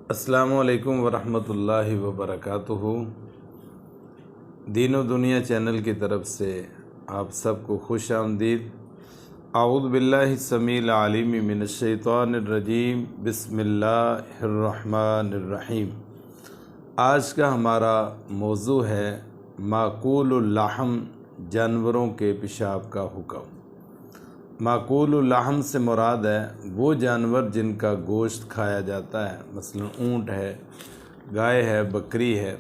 السلام علیکم ورحمۃ اللہ وبرکاتہ۔ دین و دنیا چینل کی طرف سے آپ سب کو خوش آمدید۔ اعوذ باللہ السمیع العلیم من الشیطان الرجیم، بسم اللہ الرحمن الرحیم۔ آج کا ہمارا موضوع ہے معقول اللحم، جانوروں کے پیشاب کا حکم۔ معقول اللحم سے مراد ہے وہ جانور جن کا گوشت کھایا جاتا ہے، مثلا اونٹ ہے، گائے ہے، بکری ہے،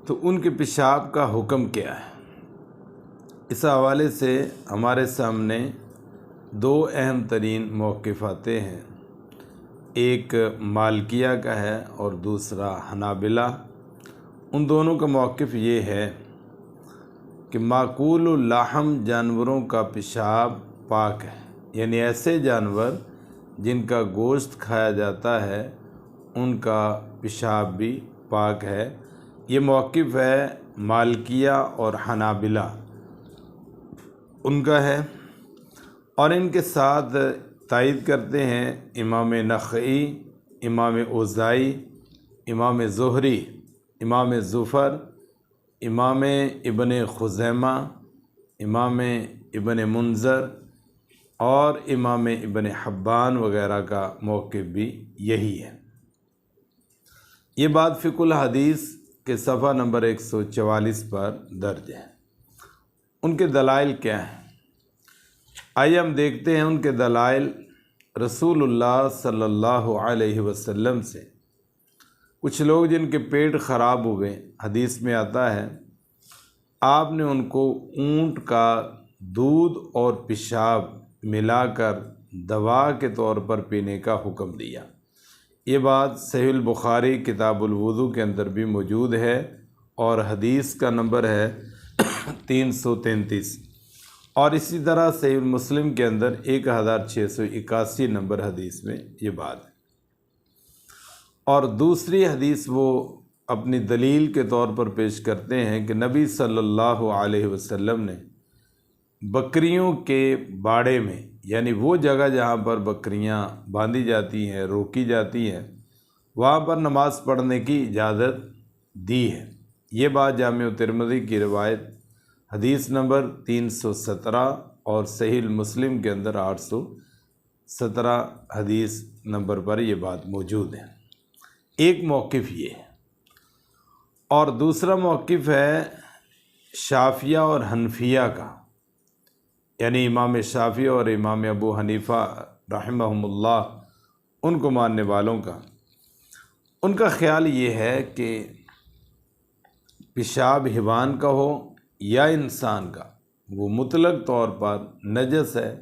تو ان کے پیشاب کا حکم کیا ہے۔ اس حوالے سے ہمارے سامنے دو اہم ترین موقف آتے ہیں، ایک مالکیہ کا ہے اور دوسرا حنابلہ۔ ان دونوں کا موقف یہ ہے کہ معقول اللحم جانوروں کا پیشاب پاک ہے، یعنی ایسے جانور جن کا گوشت کھایا جاتا ہے ان کا پیشاب بھی پاک ہے۔ یہ موقف ہے مالکیہ اور حنابلہ ان کا ہے، اور ان کے ساتھ تائید کرتے ہیں امام نخعی، امام اوزاعی، امام زہری، امام زفر، امام ابن خزیمہ، امام ابن منذر اور امام ابن حبان وغیرہ کا موقف بھی یہی ہے۔ یہ بات فقہ الحدیث کے صفحہ نمبر 144 پر درج ہے۔ ان کے دلائل کیا ہیں؟ آئیے ہم دیکھتے ہیں ان کے دلائل۔ رسول اللہ صلی اللہ علیہ وسلم سے کچھ لوگ جن کے پیٹ خراب ہوئے، حدیث میں آتا ہے آپ نے ان کو اونٹ کا دودھ اور پیشاب ملا کر دوا کے طور پر پینے کا حکم دیا۔ یہ بات صحیح البخاری کتاب الوضو کے اندر بھی موجود ہے اور حدیث کا نمبر ہے 333، اور اسی طرح صحیح مسلم کے اندر 1681 نمبر حدیث میں یہ بات ہے۔ اور دوسری حدیث وہ اپنی دلیل کے طور پر پیش کرتے ہیں کہ نبی صلی اللہ علیہ وسلم نے بکریوں کے باڑے میں، یعنی وہ جگہ جہاں پر بکریاں باندھی جاتی ہیں، روکی جاتی ہیں، وہاں پر نماز پڑھنے کی اجازت دی ہے۔ یہ بات جامع ترمذی کی روایت حدیث نمبر 317 اور صحیح مسلم کے اندر 817 حدیث نمبر پر یہ بات موجود ہے۔ ایک موقف یہ ہے، اور دوسرا موقف ہے شافعیہ اور حنفیہ کا، یعنی امام شافعی اور امام ابو حنیفہ رحمہم اللہ ان کو ماننے والوں کا۔ ان کا خیال یہ ہے کہ پیشاب حیوان کا ہو یا انسان کا، وہ مطلق طور پر نجس ہے،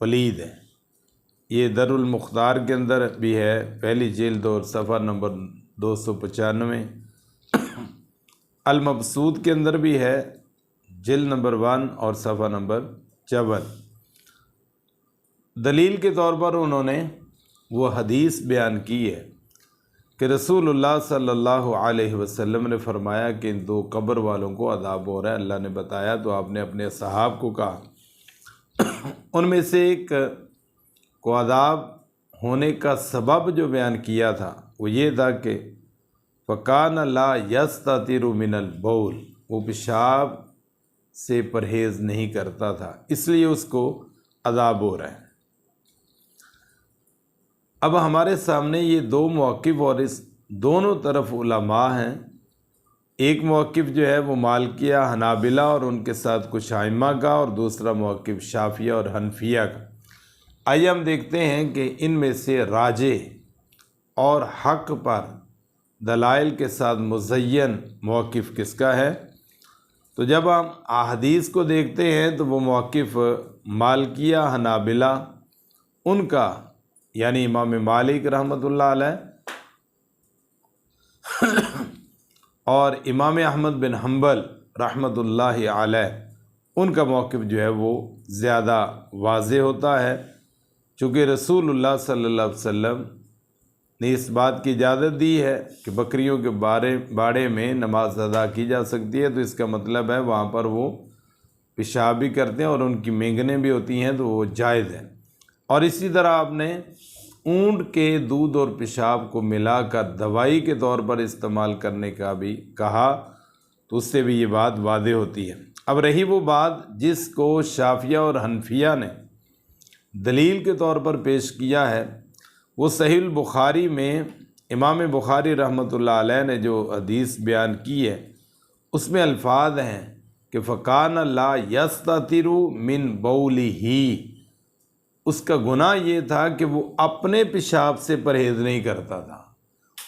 پلید ہے۔ یہ در المختار کے اندر بھی ہے، پہلی جلد اور صفحہ نمبر 295، المبسوط کے اندر بھی ہے، جلد نمبر 1 اور صفحہ نمبر 54۔ دلیل کے طور پر انہوں نے وہ حدیث بیان کی ہے کہ رسول اللہ صلی اللہ علیہ وسلم نے فرمایا کہ ان دو قبر والوں کو عذاب ہو رہا ہے۔ اللہ نے بتایا تو آپ نے اپنے صحاب کو کہا، ان میں سے ایک کو عذاب ہونے کا سبب جو بیان کیا تھا وہ یہ تھا کہ فَكَانَ لَا يَسْتَتِرُ مِنَ الْبَوْلِ، وہ پیشاب سے پرہیز نہیں کرتا تھا، اس لیے اس کو عذاب ہو رہا ہے۔ اب ہمارے سامنے یہ دو موقف اور اس دونوں طرف علماء ہیں۔ ایک موقف جو ہے وہ مالکیہ، حنابلہ اور ان کے ساتھ کچھ ائمہ کا، اور دوسرا موقف شافعیہ اور حنفیہ کا۔ آئیے ہم دیکھتے ہیں کہ ان میں سے راجح اور حق پر دلائل کے ساتھ مزین موقف کس کا ہے۔ تو جب ہم احادیث کو دیکھتے ہیں تو وہ موقف مالکیہ، حنابلہ ان کا، یعنی امام مالک رحمۃ اللہ علیہ اور امام احمد بن حنبل رحمۃ اللہ علیہ ان کا موقف جو ہے وہ زیادہ واضح ہوتا ہے، چونکہ رسول اللہ صلی اللہ علیہ وسلم نے اس بات کی اجازت دی ہے کہ بکریوں کے باڑے میں نماز ادا کی جا سکتی ہے، تو اس کا مطلب ہے وہاں پر وہ پیشاب بھی کرتے ہیں اور ان کی مینگنیں بھی ہوتی ہیں، تو وہ جائز ہے۔ اور اسی طرح آپ نے اونٹ کے دودھ اور پیشاب کو ملا کر دوائی کے طور پر استعمال کرنے کا بھی کہا تو اس سے بھی یہ بات واضح ہوتی ہے۔ اب رہی وہ بات جس کو شافعیہ اور حنفیہ نے دلیل کے طور پر پیش کیا ہے، وہ صحیح البخاری میں امام بخاری رحمۃ اللہ علیہ نے جو حدیث بیان کی ہے اس میں الفاظ ہیں کہ فَكَانَ لَا يَسْتَتِرُ مِن بَوْلِهِ، اس کا گناہ یہ تھا کہ وہ اپنے پیشاب سے پرہیز نہیں کرتا تھا۔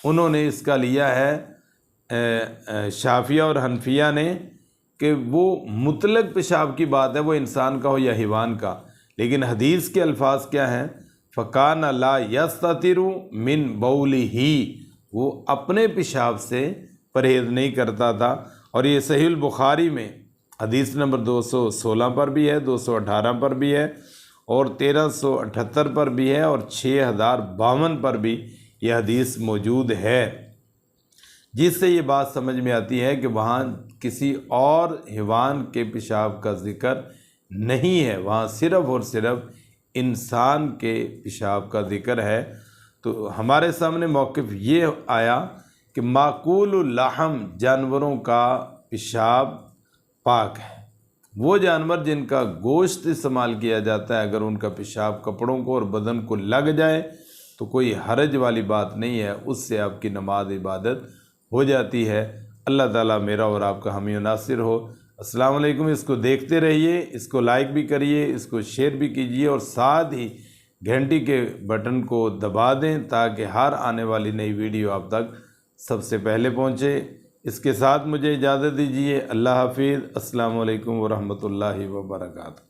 انہوں نے اس کا لیا ہے شافعیہ اور حنفیہ نے کہ وہ مطلق پیشاب کی بات ہے، وہ انسان کا ہو یا حیوان کا، لیکن حدیث کے الفاظ کیا ہیں؟ فَكَانَ لَا يَسْتَتِرُ مِن بَوْلِهِ، وہ اپنے پیشاب سے پرہیز نہیں کرتا تھا۔ اور یہ صحیح البخاری میں حدیث نمبر 216 پر بھی ہے، 218 پر بھی ہے، اور 1378 پر بھی ہے، اور 6052 پر بھی یہ حدیث موجود ہے، جس سے یہ بات سمجھ میں آتی ہے کہ وہاں کسی اور حیوان کے پیشاب کا ذکر نہیں ہے، وہاں صرف اور صرف انسان کے پیشاب کا ذکر ہے۔ تو ہمارے سامنے موقف یہ آیا کہ معقول اللحم جانوروں کا پیشاب پاک ہے، وہ جانور جن کا گوشت استعمال کیا جاتا ہے اگر ان کا پیشاب کپڑوں کو اور بدن کو لگ جائے تو کوئی حرج والی بات نہیں ہے، اس سے آپ کی نماز عبادت ہو جاتی ہے۔ اللہ تعالیٰ میرا اور آپ کا حامی و ناصر ہو۔ السلام علیکم۔ اس کو دیکھتے رہیے، اس کو لائک بھی کریے، اس کو شیئر بھی کیجیے، اور ساتھ ہی گھنٹی کے بٹن کو دبا دیں تاکہ ہر آنے والی نئی ویڈیو آپ تک سب سے پہلے پہنچے۔ اس کے ساتھ مجھے اجازت دیجیے۔ اللہ حافظ۔ السلام علیکم ورحمۃ اللہ وبرکاتہ۔